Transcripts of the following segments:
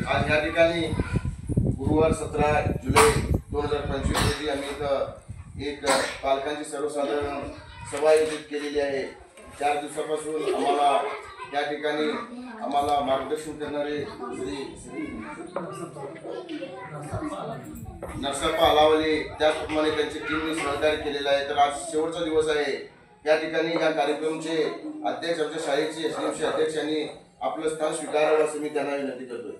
आज या ठिकाणी गुरुवार 17 जुलै 2025 रोजी आम्ही इथं एक पालकांची सर्वसाधारण सभा आयोजित केलेली आहे। 4 दिवसापासून आम्हाला या ठिकाणी मार्गदर्शन करणारे श्री नरसप्पा अलावले त्याचप्रमाणे त्यांची टीमने सहकार्य केलेला आहे। तर आज शेवटचा दिवस आहे। या ठिकाणी या कार्यक्रमाचे अध्यक्ष आमच्या शाळेचे एसडीएमचे अध्यक्ष यांनी आपलं स्थान स्वीकारावं असं मी त्यांना विनंती करतोय।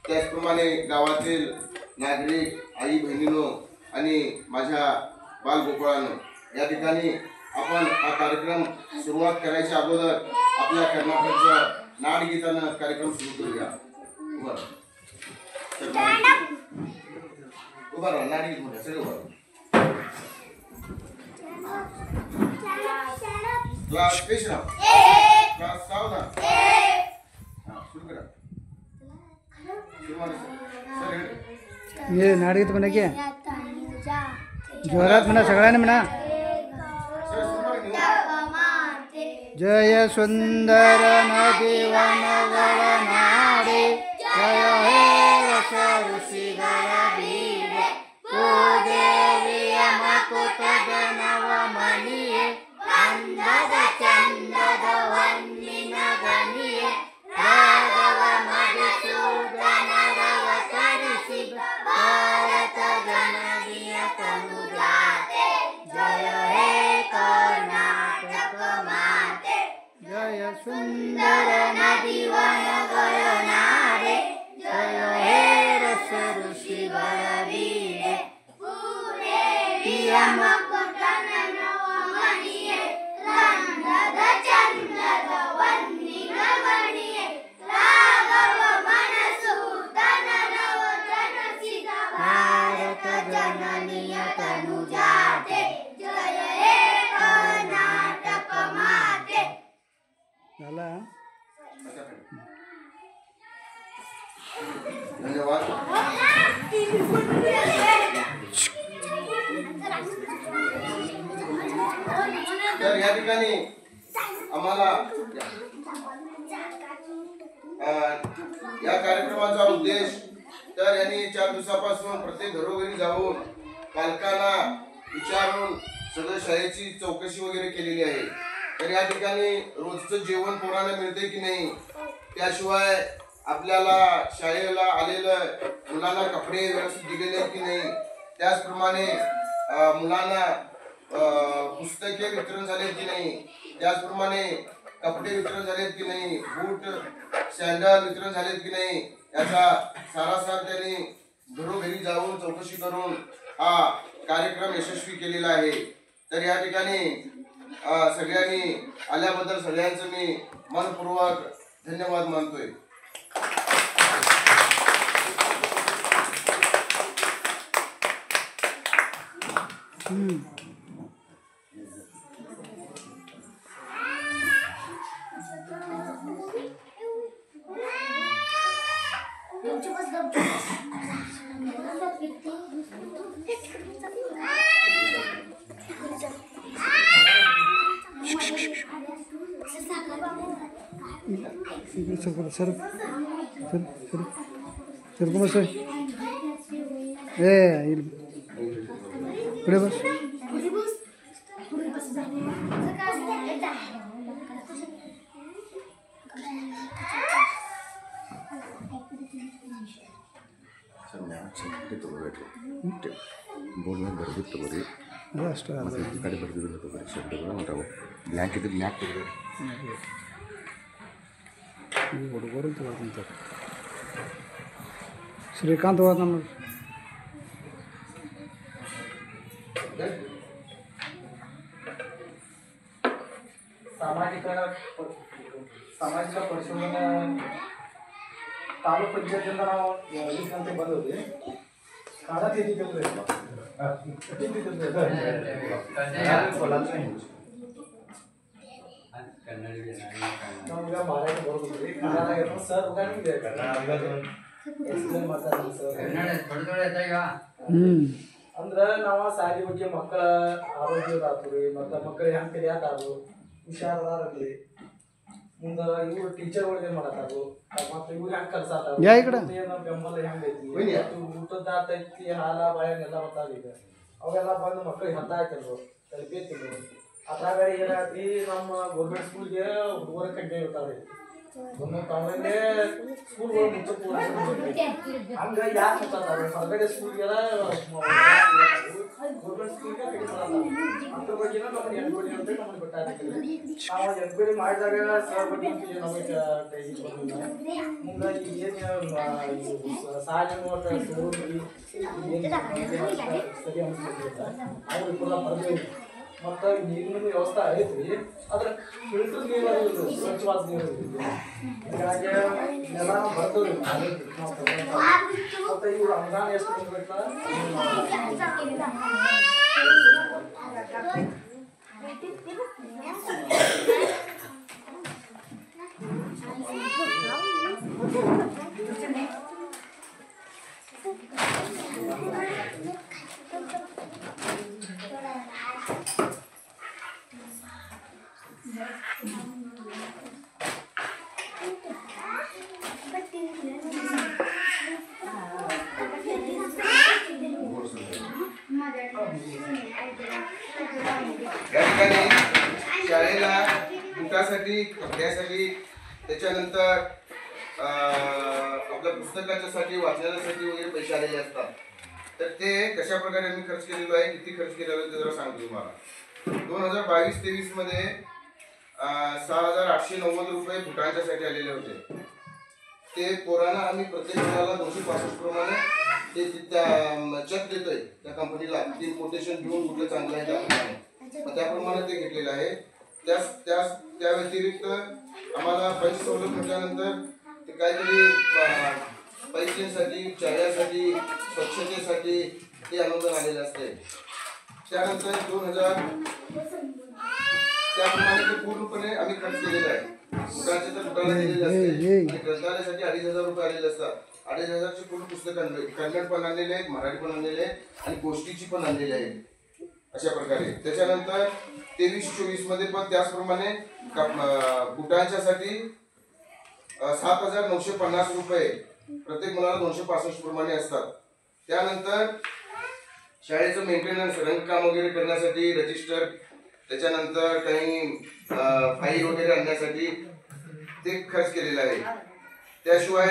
त्याचप्रमाणे गावातील नागरिक आई बहिणींनो आणि माझ्या बालगोपाळांनो या ठिकाणी आपण हा कार्यक्रम सुरुवात करायच्या अगोदर आपल्या कर्नाटकचं नाडगीतानं कार्यक्रम सुरू करूया। उभा राहा नाडगीत म्हणूया सगळे उभा क्लास पेशरा क्लास सावधान सुरू करा। ये नाडगीत म्हणा की जोरात म्हणा सगळ्यांनी म्हणा। जय सुंदर नदी वनगळ नाडे जय हे रस ऋषी गळबीडे भूदेवी मकुट जनव मणिये अंधद चंदद वन्निन गणिये राघव मधुसूदन रव करिषि भारत जननीय तनुजाते जय हे कर्नाटक माते जय सुंदर नदी वनगळ नाडे जय हे रस ऋषी गळबीडे भूदेवी मकुट जनव मणिये अंधद चंदद वन्निन गणिये राघव मधुसूदन रव करिषि भारत जननीय तनुजाते जय हे कर्नाटक माते। झाला धन्यवाद। तर या ठिकाणी आम्हाला या कार्यक्रमाचा उद्देश तर यांनी 4 दिवसापासून प्रत्येक घरोघरी जाऊन पालकांना विचारून सगळ्या शाळेची चौकशी वगैरे केलेली आहे। तर या ठिकाणी रोजचं जेवण पोरांना मिळते की नाही, त्याशिवाय आपल्याला शाळेला आलेलं मुलांना कपडे व्यवस्थित दिलेले आहेत की नाही, त्याचप्रमाणे मुलांना पुस्तके वितरण झालेत की नाही, त्याचप्रमाणे कपडे वितरण झालेत की नाही, बूट सॅन्डल वितरण झालेत की नाही, याचा सारासार त्यांनी घरोघरी जाऊन चौकशी करून हा कार्यक्रम यशस्वी केलेला आहे। तर या ठिकाणी सगळ्यांनी आल्याबद्दल सगळ्यांचं मी मनपूर्वक धन्यवाद मानतोय। सर बस पुढे बस। बोलना गरजेचं तरी ಅಷ್ಟೇ ಕಡೆ ಬರ್ದಿರೋ ತಗೋರಿ ಶಬ್ದಗಳು ನಾವು ಬ್ಲ್ಯಾಕ್ ಇದ್ರೆ ಬ್ಲ್ಯಾಕ್ ತೆಗೆದು ಹುಡುಗರು ತಗೋತಾರೆ ಶ್ರೀಕಾಂತ್ ಹೋದ ನಮ್ಮ ಸಾಮಾಜಿಕ ಪರಿಶೋಧನಾ ತಾಲೂಕು ಪಂಚಾಯತಿಂದ ನಾವು 20 ಗಂಟೆ ಬಂದದ್ವಿ ಕಾಲ ತಿದ್ದಿದ್ವಿ ನಮ್ಗೆ ಮಾರಾಟ ಬರೋದ್ರಿ ಕನ್ನಡ ಸರ್ ಉಗಾನಿಗೆ ಎಕ್ಸ್ಪ್ಲೇನ್ ಮಾಡ್ತಾರೆ ಸರ್ ಅಂದ್ರೆ ನಾವು ಶಾಲೆ ಬಗ್ಗೆ ಮಕ್ಕಳ ಆರೋಗ್ಯದಾತು ರೀ ಮತ್ತು ಮಕ್ಕಳಿಗೆ ಹೆಂಗೆ ಕಲಿಯಾತಾರು ಹುಷಾರದಾರಲ್ಲಿ ಮುಂದೆ ಇವ್ರು ಟೀಚರ್ಗಳು ಏನು ಮಾಡತ್ತಾರು ಮತ್ತು ಇವ್ರು ಹೆಂಗೆ ಕಲ್ಸಾತಾರ ಯಾ ಈ ಕಡೆ? ಏನೋ ಬೆಂಬಲ ಹೆಂಗೈತಿ ಬನ್ನಿ. ಊಟದ ಆತೈತಿ ಹಾಲ ಬಾಳೆಹಣ್ಣು ಎಲ್ಲ ಬರ್ತಾವ ಅವೆಲ್ಲ ಬಂದು ಮಕ್ಕಳಿಗೆ ಹತ್ತ ಹಾಕಿದ್ರು ತಲುಪೈತಿದ್ರು ಅದ್ರಾಗ ಏನಾಗ್ತಿ ನಮ್ಮ ಗೌರ್ಮೆಂಟ್ ಸ್ಕೂಲ್ಗೆ ಹುಡುಗರ ಕಡ್ಡೆ ಇರ್ತಾವ್ರಿ ತಾವೇ ಸ್ಕೂಲ್ಗಳು ಮುಚ್ಚ ಹಂಗ ಯಾಕೆ ಹತ್ತಾರ ಹೊರಗಡೆ ಸ್ಕೂಲ್ಗೆಲ್ಲ ಗೌರ್ಮೆಂಟ್ ಸ್ಕೂಲ್ಗೆ ಕಡಿತಾರ ಅದ್ರ ಬಗ್ಗೆ ನಮ್ಗೆ ಎನ್ಕ್ವೈರಿ ಅಂತ ನಮ್ಗೆ ಗೊತ್ತಾಗ್ತದೆ ನಾವು ಎನ್ಕ್ವೈರಿ ಮಾಡಿದಾಗ ಸರ್ ಬಗ್ಗೆ ನಮಗೆ ಕೈಗೆ ಬಂದಿಲ್ಲ ಮುಂದೆ ಏನು ಸಾಲಿನ ಸರಿ ಅನಿಸ್ತಿಲ್ಲ ಅವ್ರು ಕೂಡ ಬರ್ದೇವಿ ಮತ್ತು ನೀರಿನ ವ್ಯವಸ್ಥೆ ಐತ್ರಿ ಆದ್ರೆ ಫಿಲ್ಟರ್ ನೀರು ಸ್ವಚ್ಛವಾದ ನೀರು ಹೀಗಾಗಿ ಎಲ್ಲ ಬರ್ತದೆ ಮತ್ತು ಇವ್ರು ಅನುದಾನ ಎಷ್ಟು ಬಂದ್ಬಿಟ್ಟ या ठिकाणी शाळेला बुटासाठी कपड्यासाठी त्याच्यानंतर आपल्या पुस्तकाच्यासाठी वाचनासाठी वगैरे पैसे आलेले असतात तर ते कशा प्रकारे आम्ही खर्च केलेलो आहे किती खर्च केलेला आहे ते जरा सांगतो तुम्हाला 2022-23 मध्ये 6,890 रुपये बुटांच्यासाठी आलेले होते ते पोरांना आम्ही प्रत्येक मुलाला 265 प्रमाणे ते चेक देतोय त्या कंपनीला 3 कोटेशन घेऊन कुठलं चांगलं आहे त्याप्रमाणे ते घेतलेलं आहे त्या व्यतिरिक्त आम्हाला पैसे सवलत म्हटल्यानंतर ते काहीतरी पैशांसाठी चाऱ्यासाठी स्वच्छतेसाठी ते अनुदान आलेलं असते त्यानंतर 2000 त्याप्रमाणे ते पूर्णपणे आम्ही खर्च केलेला आहे बुटांचे तर बुटाला दिलेले असते आणि ग्रंथालयासाठी 2,500 रुपये आलेले असतात 2,500 ची पूर्ण पुस्तक आणले कन्नड पण आणलेले आहेत मराठी पण आणलेले आहेत आणि गोष्टीची पण आणलेली आहे अशा प्रकारे त्याच्यानंतर 23-24 मध्ये पण त्याचप्रमाणे बुटांच्यासाठी 7,950 रुपये प्रत्येक मुलाला 265 प्रमाणे असतात त्यानंतर शाळेचं मेंटेनन्स रंगकाम वगैरे करण्यासाठी रजिस्टर त्याच्यानंतर काही फाईल वगैरे आणण्यासाठी ते खर्च केलेलं आहे त्याशिवाय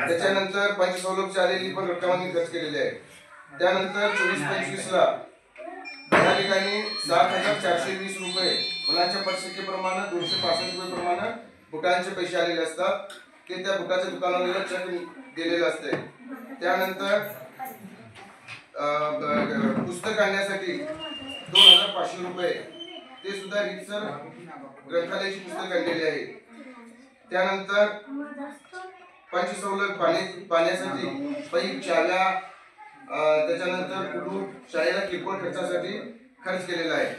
त्याच्यानंतर पंचसौलभची आलेली पण रक्कम आम्ही खर्च केलेली आहे त्यानंतर 24-25 ला या ठिकाणी 7,420 रुपये मुलांच्या पटसंख्येप्रमाणे 265 रुपये प्रमाणे बुटांचे पैसे आलेले असतात ते त्या बुटाच्या दुकानाला चेक दिलेलं असते त्यानंतर पुस्तक आणण्यासाठी 2,500 रुपये ते सुद्धा रीतसर ग्रंथालयाची पुस्तक आणलेली आहे त्यानंतर पंचसौलभ पाण्यासाठी पाईप चाव्या त्याच्यानंतर कुठून शाळेला किरकोळ खर्चासाठी खर्च केलेला आहे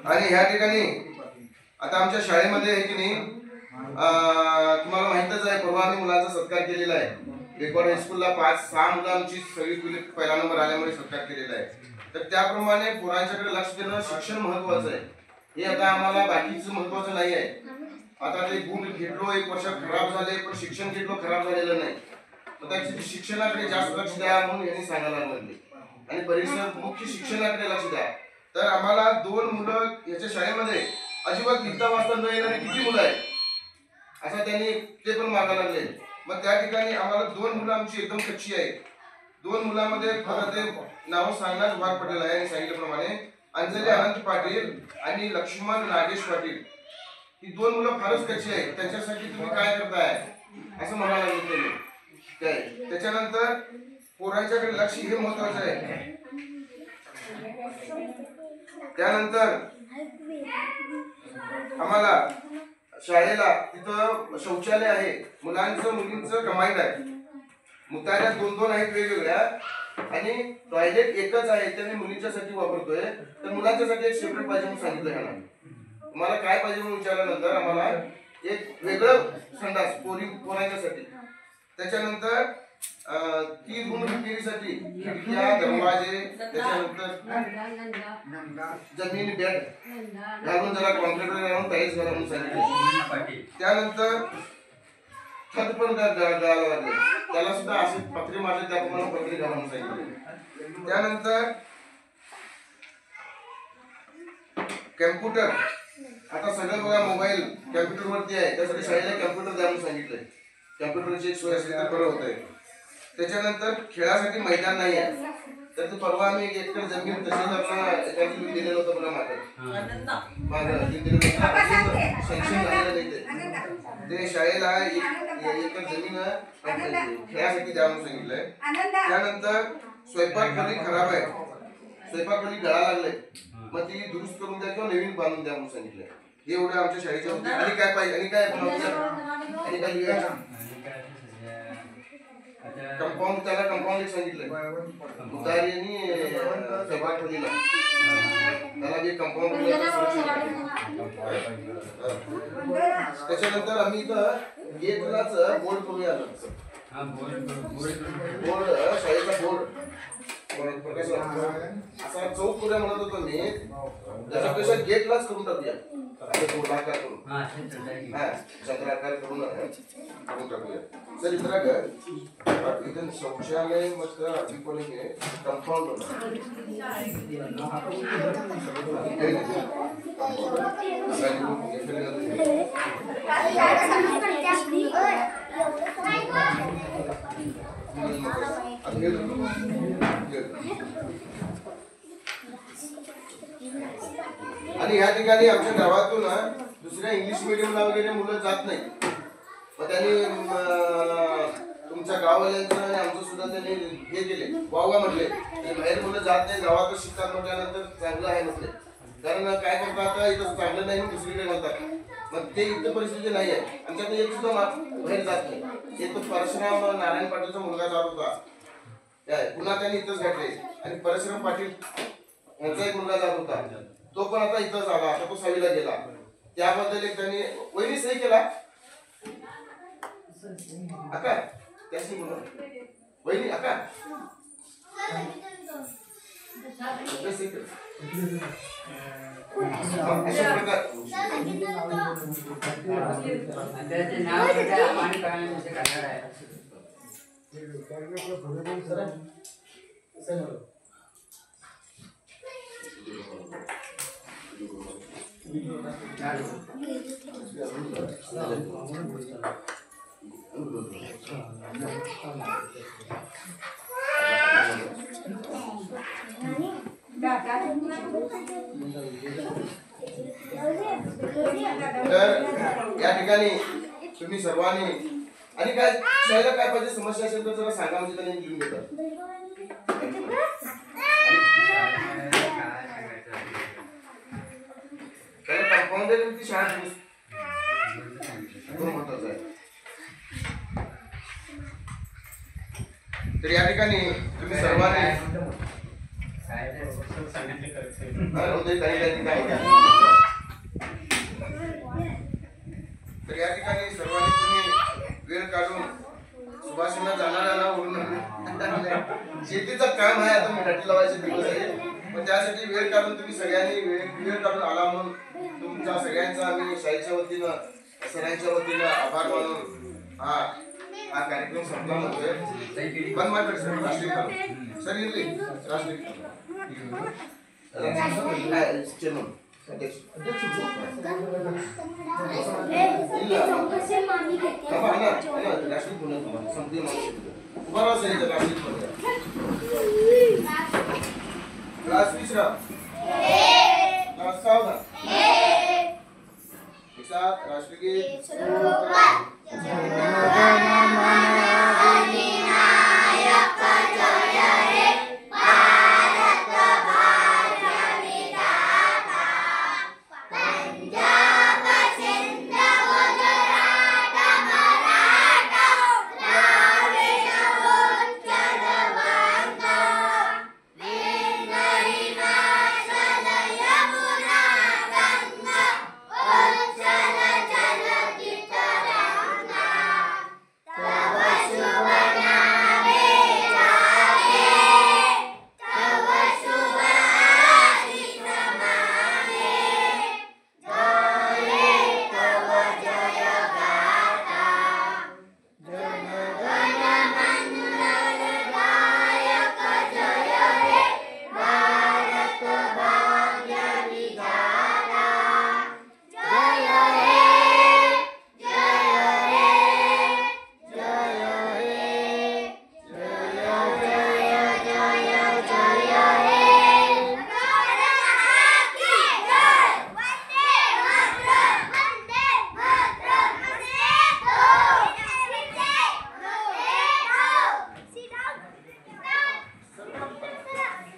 आणि ह्या ठिकाणी आता आमच्या शाळेमध्ये आहे की नाही तुम्हाला माहितच आहे परवा आम्ही मुलांचा सत्कार केलेला आहे रेकॉर्ड हायस्कूलला 5-6 मुलं आमची सगळी पहिला नंबर आल्यामुळे सत्कार केलेला आहे तर त्याप्रमाणे पोरांच्याकडे लक्ष देणं शिक्षण महत्वाचं आहे हे आता आम्हाला बाकीचं महत्वाचं नाही आहे आता ते गुण घेतलो 1 वर्ष खराब झाले पण शिक्षण घेतलो खराब झालेलं नाही तर शिक्षणाकडे जास्त लक्ष द्या म्हणून यांनी सांगायला लागले आणि परिसर मुख्य शिक्षणाकडे लक्ष द्या तर आम्हाला 2 मुलं याच्या शाळेमध्ये अजिबात लिहिता वाचता न येणारे किती मुलं आहेत असं त्यांनी ते पण मागायला लागले मग त्या ठिकाणी आम्हाला 2 मुलं आमची एकदम कच्ची आहेत 2 मुलांमध्ये फक्त ते नाव सांगण्यास भाग पडलेलं आहे आणि सांगितल्याप्रमाणे अंजली अनंत पाटील आणि लक्ष्मण नागेश पाटील ही 2 मुलं फारच कच्ची आहेत त्यांच्यासाठी तुम्ही काय करताय असं म्हणायला लागले त्यांनी काय त्याच्यानंतर पोरांच्याकडे लक्ष हे महत्वाचं आहे त्यानंतर आम्हाला शाळेला तिथं शौचालय आहे मुलांचं मुलींचं कंबाईंड आहे मुताऱ्या 2-2 आहेत वेगवेगळ्या आणि टॉयलेट एकच आहे त्यांनी मुलींच्यासाठी वापरतोय तर मुलांच्यासाठी एक सेपरेट पाहिजे म्हणून सांगितलं ह्याला तुम्हाला काय पाहिजे म्हणून विचारल्यानंतर आम्हाला एक वेगळं संडास पोरांच्यासाठी त्याच्यानंतर 3 रूम रिपेअरीसाठी खिडक्या दरवाजे त्याच्यानंतर जमीन बेड घालून जरा कॉन्क्रीटवर घालून टाईल्स घाला म्हणून सांगितलं त्यानंतर छत पण गळायला लागले त्याला सुद्धा असे पत्रे मारले त्याप्रमाणे पत्रे घाला म्हणून सांगितले त्यानंतर कॅम्प्युटर आता सगळं बघा मोबाईल कॅम्प्युटर वरती आहे त्यासाठी शाळेला कॅम्प्युटर द्या म्हणून सांगितलंय कॅम्प्युटरची एक सोय असली तर बरं होतंय त्याच्यानंतर खेळासाठी मैदान नाही आहे तर ते परवा आम्ही 1 एकर जमीन तशीच आपण एखादी दिलेलं होतं बघा मागं सँक्शन झालेलं नाही ते शाळेला 1 एकर जमीन खेळासाठी द्या म्हणून सांगितलंय त्यानंतर स्वयंपाक खोली खराब आहे स्वयंपाक खोली गळा लागले मग ती दुरुस्त करून द्या किंवा नवीन बांधून द्या म्हणून सांगितलंय हे एवढं आमच्या शाळेच्या होते आणि काय पाहिजे आणि काय आणि काय लिहायचं कंपाऊंड त्याला कंपाऊंड एक सांगितलंय मुतारी आणि स्वयंपाक खोलीला त्याला जे कंपाऊंड त्याच्यानंतर आम्ही इथं गेटलाच बोर्ड करूया बोर्ड शाळेचा बोर्ड असा चौक करूया म्हणत होतो मी त्याच्यापेक्षा गेटलाच करून टाकूया चंद्राकार करून टाकूया सर इधर शौचालय मतलब अभी बोलेंगे कंपाउंड आणि या ठिकाणी आमच्या गावातून दुसऱ्या इंग्लिश मीडियमला वगैरे मुलं जात नाही मग त्यांनी तुमच्या गाववाल्यांचं आणि आमचं सुद्धा त्यांनी हे केले वावा म्हटले बाहेर मुलं जात नाही गावातच शिकतात म्हटल्यानंतर चांगलं आहे म्हटले कारण काय करतात आता इथं चांगलं नाही दुसरीकडे म्हणतात मग ते इथं परिस्थिती नाही आहे आमच्याकडे एक सुद्धा बाहेर जात नाही एक तो परशुराम नारायण पाटीलचा मुलगा जात होता पुन्हा त्यांनी इथंच घातले आणि परशुराम पाटील यांचा एक मुलगा जात होता तो पण आता इथंच आला आता तो 6वीला गेला त्याबद्दल एक त्यांनी वहिनी सही केला अका त्याशी बोला वहिनी अका या ठिकाणी तुम्ही सर्वांनी आणि काय शाळेला काय पाहिजे समस्या असेल तर जरा सांगा म्हणजे त्यांनी लिहून घेतात त्याला कंपाऊंडर ती शाळा महत्वाचं आहे तर या ठिकाणी तुम्ही सर्वांनी तर या ठिकाणी सर्वांनी तुम्ही वेळ काढून सुभाषिंना जाणाऱ्याला वरून शेतीचं काम आहे आता मिठाटी लावायचे दिवस आहे पण त्यासाठी वेळ काढून तुम्ही सगळ्यांनी वेळ काढून आला म्हणून तुमच्या सगळ्यांचा आम्ही शाळेच्या वतीनं सरांच्या वतीनं आभार मानून हा कार्यक्रम संपला म्हणतोय पण माझ्या सर राष्ट्रीय सर इरली राष्ट्रीय चेअरमन अध्यक्ष राष्ट्रीय संपली उभा राहा सर राष्ट्रीय राष्ट्रीय